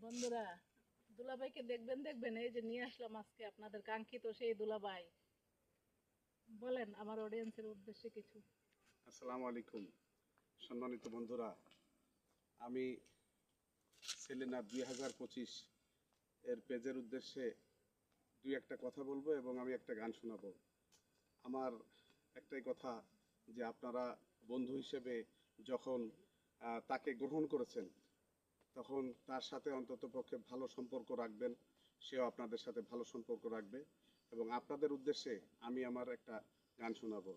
বন্ধুরা, দুলাভাইকে দেখবেন দেখবেন, এই যে নিয়ে আসলাম আজকে আপনাদের কাঙ্ক্ষিত সেই দুলাভাই। বলেন আমার অডিয়েন্সের উদ্দেশ্যে কিছু। আসসালামু আলাইকুম সম্মানিত বন্ধুরা, আমি সেলিনা 2025 এর পেজের উদ্দেশ্যে দুই একটা কথা বলবো এবং আমি একটা গান শোনাবো। আমার একটাই কথা যে আপনারা বন্ধু হিসেবে যখন তাকে গ্রহণ করেছেন তখন তার সাথে অন্ততপক্ষে ভালো সম্পর্ক রাখবেন, সেও আপনাদের সাথে ভালো সম্পর্ক রাখবে। এবং আপনাদের উদ্দেশ্যে আমি আমার একটা গান শোনাবো।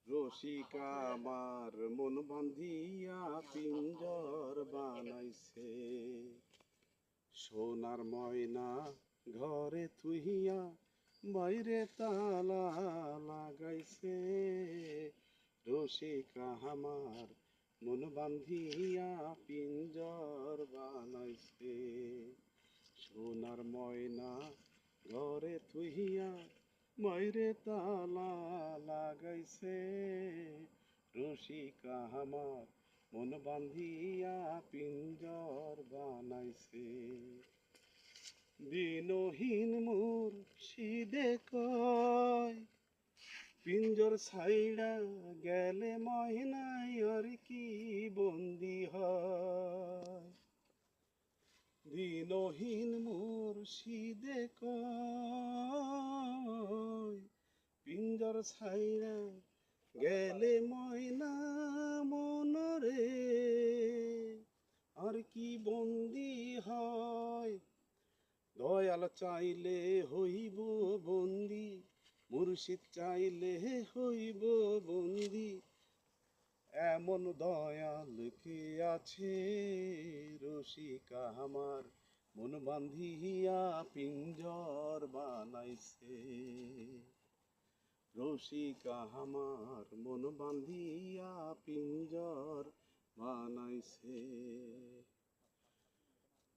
রসিকা আমার মন বান্ধিয়া পিঞ্জর বানাইছে, সোনার ময়না ঘরে থুইয়া বাইরে তালা লাগাইছে। রসিকা আমার মন বান্ধিয়া পিঞ্জর বানাইছে, সোনার ময়না ঘরে থুইয়া মাইরে তালা লাগাইছে। রসিকা আমার মন বান্ধিয়া পিঞ্জর বানাইছে। দিনহীন মোর সিদে কয়, পিঞ্জর ছাইড়া গেলে ময়নাই আর কি বন্দি হয়। দিনহীন মুর্শিদে কয়, পিঞ্জর ছাইরা গেলে ময়না মনরে আর কি বন্দি হয়। দয়াল চাইলে হইব বন্দি, মুর্শিদ চাইলে হইব বন্দি, এমন দয়াল কে আছে। রসিকা আমার মন বান্ধিয়া পিঞ্জর বানাইছে। রসিকা আমার মন বান্ধিয়া পিঞ্জর বানাইছে।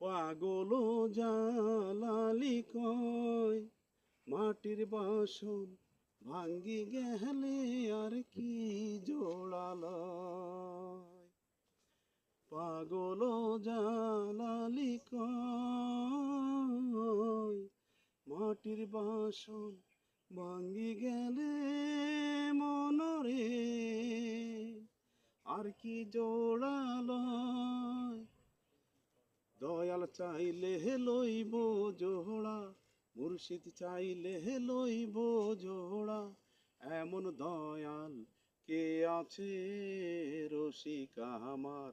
পাগল জালালি কয়, মাটির বাসন ভাঙ্গি গেলে আর কি জোড়ালয়। পাগল জালালি কয়, মাটির বাসন ভাঙ্গি গেলে মনরে আর কি জোড়ালয়। দয়াল চাইলে লইব জোড়া, মুর্শিদ চাইলে লইব জোড়া, এমন দয়াল কে আছে। রসিকা আমার